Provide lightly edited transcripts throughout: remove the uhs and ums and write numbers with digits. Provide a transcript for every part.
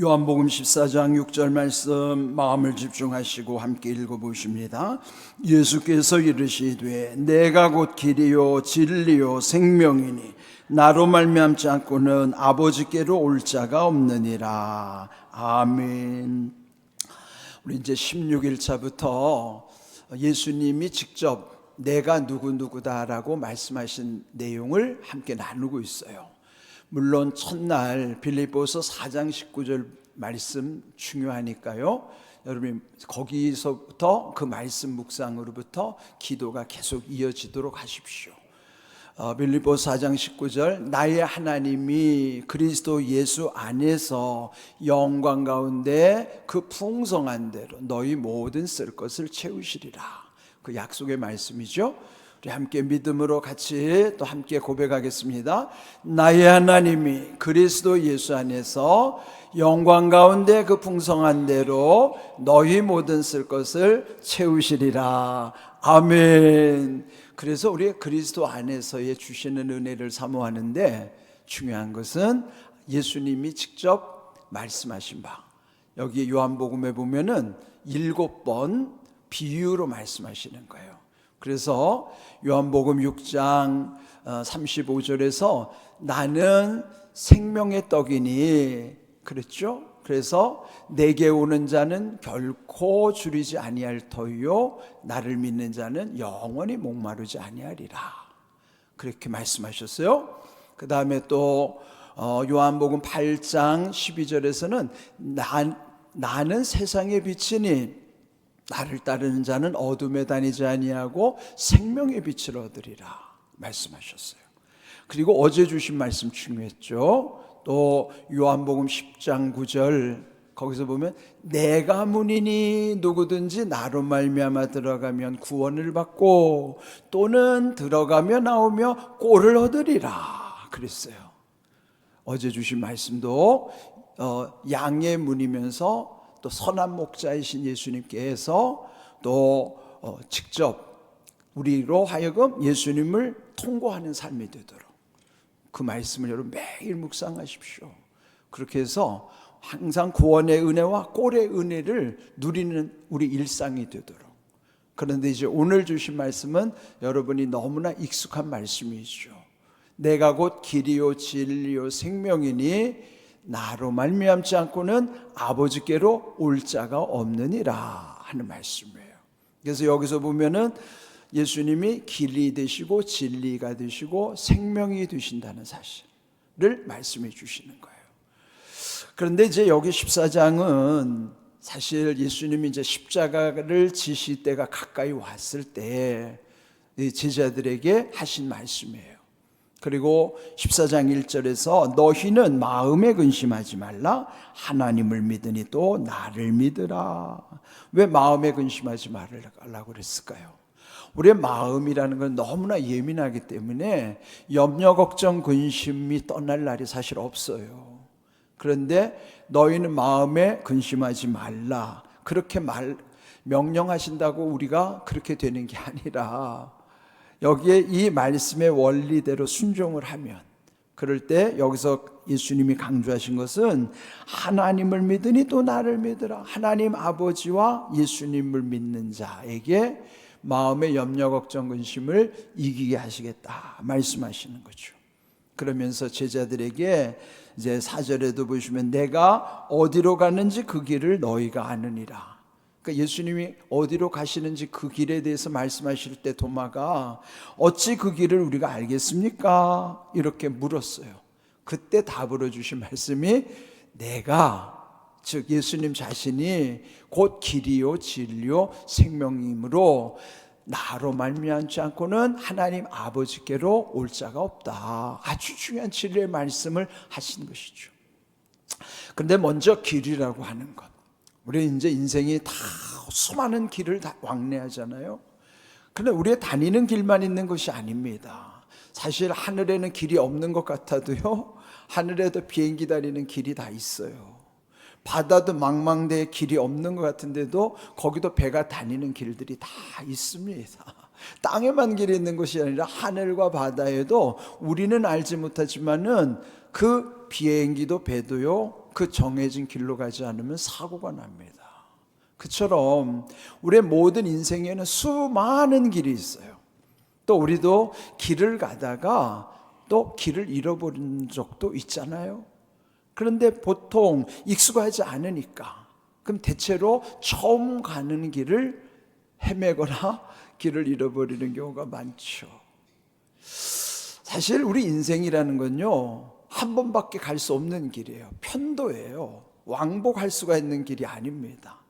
요한복음 14장 6절 말씀 마음을 집중하시고 함께 읽어보십니다. 예수께서 이르시되 내가 곧 길이요 진리요 생명이니 나로 말미암지 않고는 아버지께로 올 자가 없느니라. 아멘. 우리 이제 16일차부터 예수님이 직접 내가 누구다라고 말씀하신 내용을 함께 나누고 있어요. 물론 첫날 빌립보서 4장 19절 말씀 중요하니까요. 여러분 거기서부터 그 말씀 묵상으로부터 기도가 계속 이어지도록 하십시오. 빌립보서 4장 19절 나의 하나님이 그리스도 예수 안에서 영광 가운데 그 풍성한 대로 너희 모든 쓸 것을 채우시리라. 그 약속의 말씀이죠. 우리 함께 믿음으로 같이 또 함께 고백하겠습니다. 나의 하나님이 그리스도 예수 안에서 영광 가운데 그 풍성한 대로 너희 모든 쓸 것을 채우시리라. 아멘. 그래서 우리 그리스도 안에서의 주시는 은혜를 사모하는데 중요한 것은 예수님이 직접 말씀하신 바, 여기 요한복음에 보면은 7번 비유로 말씀하시는 거예요. 그래서 요한복음 6장 35절에서 나는 생명의 떡이니 그랬죠. 그래서 내게 오는 자는 결코 줄이지 아니할 터이요 나를 믿는 자는 영원히 목마르지 아니하리라. 그렇게 말씀하셨어요. 그 다음에 또 요한복음 8장 12절에서는 나는 세상의 빛이니 나를 따르는 자는 어둠에 다니지 아니하고 생명의 빛을 얻으리라 말씀하셨어요. 그리고 어제 주신 말씀 중요했죠. 또 요한복음 10장 9절 거기서 보면 내가 문이니 누구든지 나로 말미암아 들어가면 구원을 받고 또는 들어가며 나오며 꼴을 얻으리라 그랬어요. 어제 주신 말씀도 양의 문이면서 또 선한 목자이신 예수님께서 또 직접 우리로 하여금 예수님을 통고하는 삶이 되도록 그 말씀을 여러분 매일 묵상하십시오. 그렇게 해서 항상 구원의 은혜와 꼴의 은혜를 누리는 우리 일상이 되도록. 그런데 이제 오늘 주신 말씀은 여러분이 너무나 익숙한 말씀이죠. 내가 곧 길이요 진리요 생명이니 나로 말미암지 않고는 아버지께로 올 자가 없느니라 하는 말씀이에요. 그래서 여기서 보면은 예수님이 길이 되시고 진리가 되시고 생명이 되신다는 사실을 말씀해 주시는 거예요. 그런데 이제 여기 14장은 사실 예수님이 이제 십자가를 지실 때가 가까이 왔을 때 제자들에게 하신 말씀이에요. 그리고 14장 1절에서 너희는 마음에 근심하지 말라 하나님을 믿으니 또 나를 믿으라. 왜 마음에 근심하지 말라고 그랬을까요? 우리의 마음이라는 건 너무나 예민하기 때문에 염려 걱정 근심이 떠날 날이 사실 없어요. 그런데 너희는 마음에 근심하지 말라 그렇게 명령하신다고 우리가 그렇게 되는 게 아니라 여기에 이 말씀의 원리대로 순종을 하면 그럴 때 여기서 예수님이 강조하신 것은 하나님을 믿으니 또 나를 믿으라. 하나님 아버지와 예수님을 믿는 자에게 마음의 염려 걱정 근심을 이기게 하시겠다 말씀하시는 거죠. 그러면서 제자들에게 이제 4절에도 보시면 내가 어디로 가는지 그 길을 너희가 아느니라. 그러니까 예수님이 어디로 가시는지 그 길에 대해서 말씀하실 때 도마가 어찌 그 길을 우리가 알겠습니까? 이렇게 물었어요. 그때 답으로 주신 말씀이 내가 즉 예수님 자신이 곧 길이요 진리요 생명이므로 나로 말미암지 않고는 하나님 아버지께로 올 자가 없다. 아주 중요한 진리의 말씀을 하신 것이죠. 그런데 먼저 길이라고 하는 것, 우리 이제 인생이 다 수많은 길을 다 왕래하잖아요. 그런데 우리의 다니는 길만 있는 것이 아닙니다. 사실 하늘에는 길이 없는 것 같아도요, 하늘에도 비행기 다니는 길이 다 있어요. 바다도 망망대해 길이 없는 것 같은데도 거기도 배가 다니는 길들이 다 있습니다. 땅에만 길이 있는 것이 아니라 하늘과 바다에도 우리는 알지 못하지만은 그 비행기도 배도요 그 정해진 길로 가지 않으면 사고가 납니다. 그처럼 우리의 모든 인생에는 수많은 길이 있어요. 또 우리도 길을 가다가 또 길을 잃어버린 적도 있잖아요. 그런데 보통 익숙하지 않으니까 그럼 대체로 처음 가는 길을 헤매거나 길을 잃어버리는 경우가 많죠. 사실 우리 인생이라는 건요, 한 번밖에 갈 수 없는 길이에요. 편도예요. 왕복할 수가 있는 길이 아닙니다.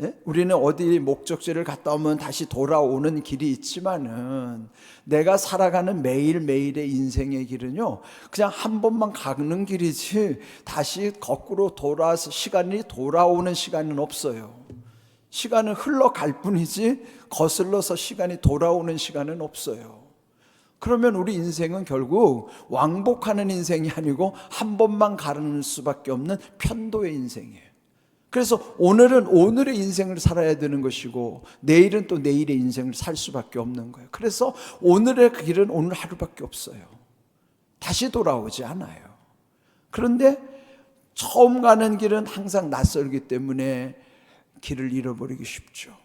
예? 우리는 어디 목적지를 갔다 오면 다시 돌아오는 길이 있지만은 내가 살아가는 매일매일의 인생의 길은요, 그냥 한 번만 가는 길이지 다시 거꾸로 돌아서 시간이 돌아오는 시간은 없어요. 시간은 흘러갈 뿐이지 거슬러서 시간이 돌아오는 시간은 없어요. 그러면 우리 인생은 결국 왕복하는 인생이 아니고 한 번만 가는 수밖에 없는 편도의 인생이에요. 그래서 오늘은 오늘의 인생을 살아야 되는 것이고 내일은 또 내일의 인생을 살 수밖에 없는 거예요. 그래서 오늘의 길은 오늘 하루밖에 없어요. 다시 돌아오지 않아요. 그런데 처음 가는 길은 항상 낯설기 때문에 길을 잃어버리기 쉽죠.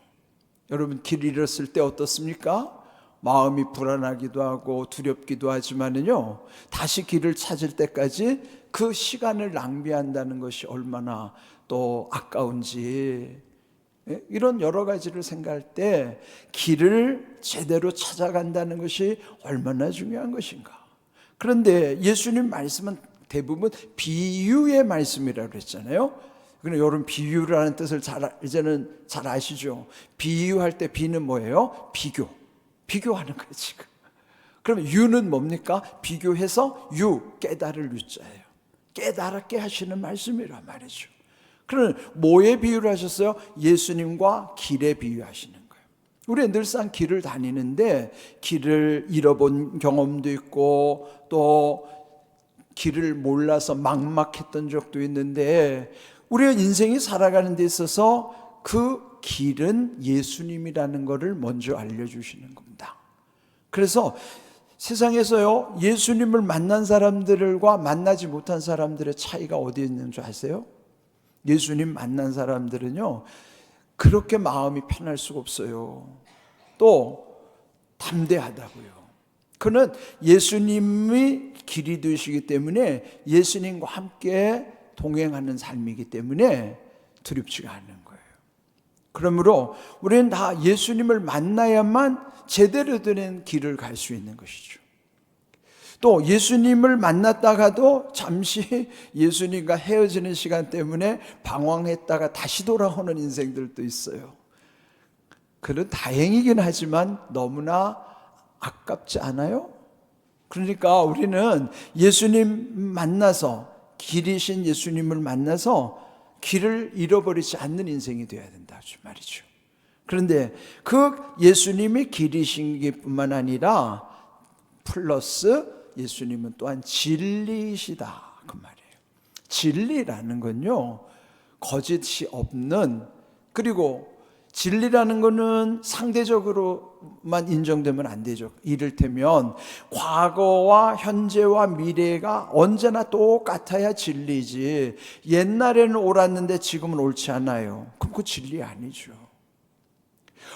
여러분, 길 잃었을 때 어떻습니까? 마음이 불안하기도 하고 두렵기도 하지만은요, 다시 길을 찾을 때까지 그 시간을 낭비한다는 것이 얼마나 또 아까운지, 이런 여러 가지를 생각할 때 길을 제대로 찾아간다는 것이 얼마나 중요한 것인가. 그런데 예수님 말씀은 대부분 비유의 말씀이라고 했잖아요. 그럼 여러분, 비유라는 뜻을 이제는 잘 아시죠? 비유할 때 비는 뭐예요? 비교하는 거예요 지금. 그럼 유는 뭡니까? 비교해서 깨달을 유자예요. 깨달게 하시는 말씀이란 말이죠. 그러면 뭐에 비유를 하셨어요? 예수님과 길에 비유하시는 거예요. 우리는 늘상 길을 다니는데 길을 잃어본 경험도 있고 또 길을 몰라서 막막했던 적도 있는데, 우리의 인생이 살아가는 데 있어서 그 길은 예수님이라는 것을 먼저 알려주시는 겁니다. 그래서 세상에서요, 예수님을 만난 사람들과 만나지 못한 사람들의 차이가 어디에 있는 줄 아세요? 예수님 만난 사람들은요, 그렇게 마음이 편할 수가 없어요. 또 담대하다고요. 그는 예수님이 길이 되시기 때문에 예수님과 함께 동행하는 삶이기 때문에 두렵지가 않은 거예요. 그러므로 우리는 다 예수님을 만나야만 제대로 된 길을 갈 수 있는 것이죠. 또 예수님을 만났다가도 잠시 예수님과 헤어지는 시간 때문에 방황했다가 다시 돌아오는 인생들도 있어요. 그건 다행이긴 하지만 너무나 아깝지 않아요? 그러니까 우리는 예수님 만나서, 길이신 예수님을 만나서 길을 잃어버리지 않는 인생이 되어야 된다 말이죠. 그런데 그 예수님이 길이신 뿐만 아니라 플러스 예수님은 또한 진리이시다 그 말이에요. 진리라는 건요, 거짓이 없는, 그리고 진리라는 것은 상대적으로만 인정되면 안 되죠. 이를테면 과거와 현재와 미래가 언제나 똑같아야 진리지, 옛날에는 옳았는데 지금은 옳지 않아요. 그럼 그 진리 아니죠.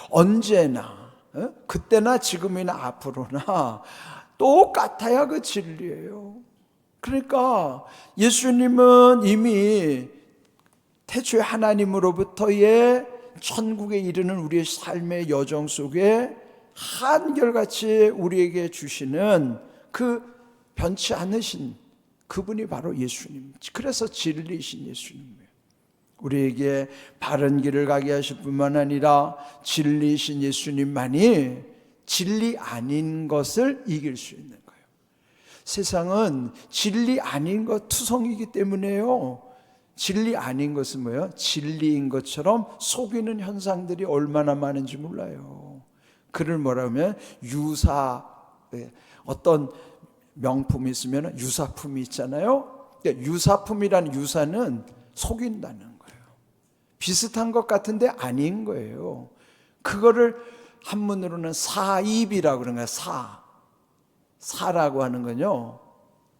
언제나, 그때나 지금이나 앞으로나 똑같아야 그 진리예요. 그러니까 예수님은 이미 태초에 하나님으로부터의 천국에 이르는 우리의 삶의 여정 속에 한결같이 우리에게 주시는 그 변치 않으신 그분이 바로 예수님. 그래서 진리이신 예수님이에요. 우리에게 바른 길을 가게 하실 뿐만 아니라 진리이신 예수님만이 진리 아닌 것을 이길 수 있는 거예요. 세상은 진리 아닌 것 투성이기 때문에요. 진리 아닌 것은 뭐예요? 진리인 것처럼 속이는 현상들이 얼마나 많은지 몰라요. 그를 뭐라 하면 어떤 명품이 있으면 유사품이 있잖아요. 유사품이라는 유사는 속인다는 거예요. 비슷한 것 같은데 아닌 거예요. 그거를 한문으로는 사입이라고 그러는 거예요. 사라고 하는 건요,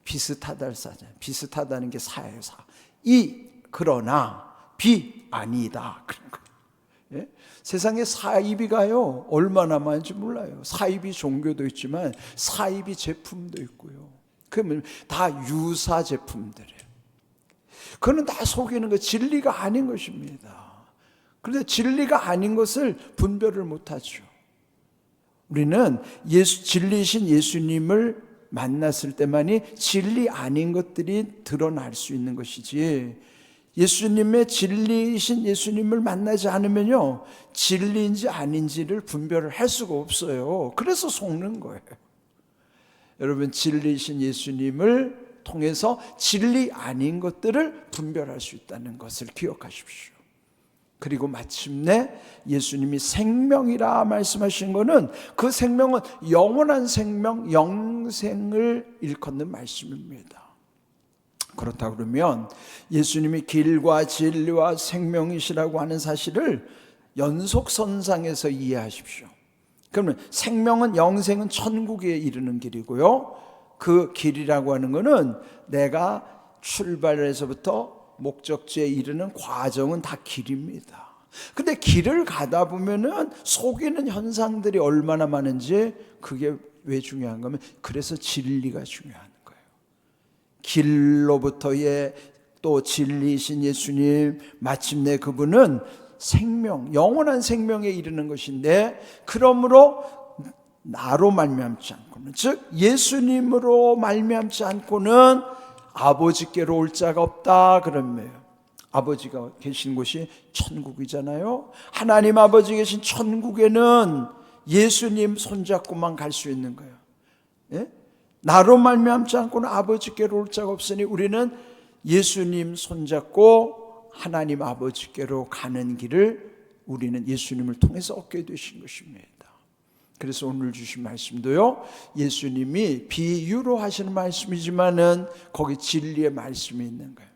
비슷하다를 사잖아요. 비슷하다는 게 사예요. 그러나 아니다. 그런 거예요. 예? 세상에 사이비가요 얼마나 많은지 몰라요. 사이비 종교도 있지만 사이비 제품도 있고요. 그러면 다 유사 제품들이에요. 그거는 다 속이는 거, 진리가 아닌 것입니다. 그런데 진리가 아닌 것을 분별을 못하죠. 우리는 진리이신 예수님을 만났을 때만이 진리 아닌 것들이 드러날 수 있는 것이지, 예수님의 진리이신 예수님을 만나지 않으면요 진리인지 아닌지를 분별을 할 수가 없어요. 그래서 속는 거예요. 여러분, 진리이신 예수님을 통해서 진리 아닌 것들을 분별할 수 있다는 것을 기억하십시오. 그리고 마침내 예수님이 생명이라 말씀하신 것은 그 생명은 영원한 생명, 영생을 일컫는 말씀입니다. 그렇다 그러면 예수님이 길과 진리와 생명이시라고 하는 사실을 연속선상에서 이해하십시오. 그러면 생명은, 영생은 천국에 이르는 길이고요, 그 길이라고 하는 것은 내가 출발해서부터 목적지에 이르는 과정은 다 길입니다. 근데 길을 가다 보면은 속이는 현상들이 얼마나 많은지, 그게 왜 중요한 거면 그래서 진리가 중요한 거예요. 길로부터의 또 진리이신 예수님, 마침내 그분은 생명, 영원한 생명에 이르는 것인데, 그러므로 나로 말미암지 않고는, 즉 예수님으로 말미암지 않고는 아버지께로 올 자가 없다 그러면, 아버지가 계신 곳이 천국이잖아요. 하나님 아버지 계신 천국에는 예수님 손잡고만 갈 수 있는 거예요. 예? 나로 말미암지 않고는 아버지께로 올 자가 없으니 우리는 예수님 손잡고 하나님 아버지께로 가는 길을 우리는 예수님을 통해서 얻게 되신 것입니다. 그래서 오늘 주신 말씀도요, 예수님이 비유로 하시는 말씀이지만은 거기 진리의 말씀이 있는 거예요.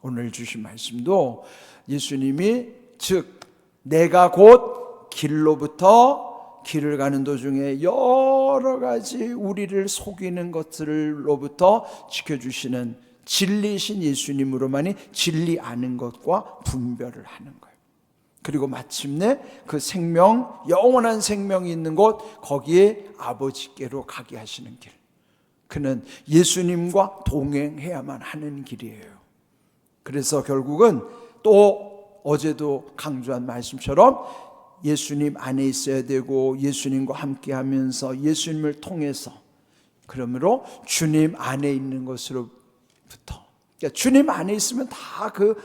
오늘 주신 말씀도 예수님이, 즉 내가 곧 길로부터 길을 가는 도중에 여러 가지 우리를 속이는 것들로부터 지켜주시는 진리이신 예수님으로만이 진리 아는 것과 분별을 하는 거예요. 그리고 마침내 그 생명, 영원한 생명이 있는 곳, 거기에 아버지께로 가게 하시는 길, 그는 예수님과 동행해야만 하는 길이에요. 그래서 결국은 또 어제도 강조한 말씀처럼 예수님 안에 있어야 되고, 예수님과 함께 하면서 예수님을 통해서, 그러므로 주님 안에 있는 것으로부터, 그러니까 주님 안에 있으면 다 그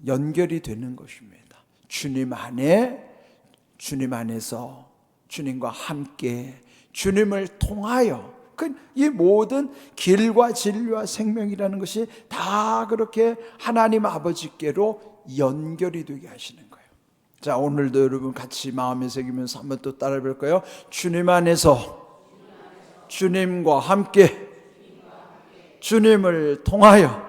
연결이 되는 것입니다. 주님 안에, 주님 안에서 주님과 함께, 주님을 통하여, 이 모든 길과 진리와 생명이라는 것이 다 그렇게 하나님 아버지께로 연결이 되게 하시는 거예요. 자, 오늘도 여러분 같이 마음에 새기면서 한번 또 따라해 볼까요? 주님 안에서, 주님과 함께, 주님을 통하여.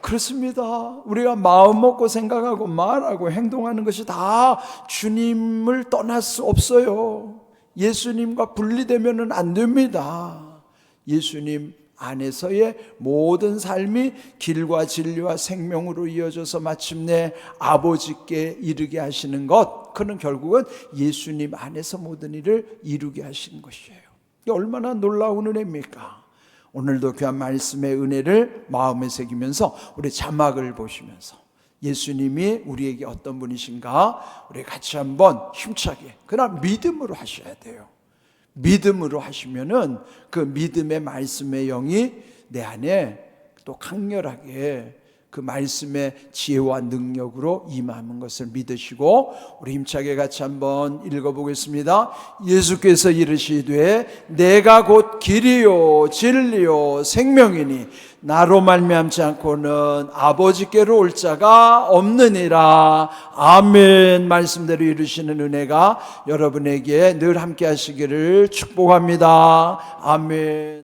그렇습니다. 우리가 마음 먹고 생각하고 말하고 행동하는 것이 다 주님을 떠날 수 없어요. 예수님과 분리되면 안 됩니다. 예수님 안에서의 모든 삶이 길과 진리와 생명으로 이어져서 마침내 아버지께 이르게 하시는 것, 그는 결국은 예수님 안에서 모든 일을 이루게 하시는 것이에요. 이게 얼마나 놀라운 은혜입니까? 오늘도 귀한 말씀의 은혜를 마음에 새기면서 우리 자막을 보시면서 예수님이 우리에게 어떤 분이신가 우리 같이 한번 힘차게, 그러나 믿음으로 하셔야 돼요. 믿음으로 하시면은 그 믿음의 말씀의 영이 내 안에 또 강렬하게 그 말씀의 지혜와 능력으로 임하는 것을 믿으시고, 우리 힘차게 같이 한번 읽어보겠습니다. 예수께서 이르시되 내가 곧 길이요 진리요 생명이니 나로 말미암지 않고는 아버지께로 올 자가 없느니라. 아멘. 말씀대로 이루시는 은혜가 여러분에게 늘 함께 하시기를 축복합니다. 아멘.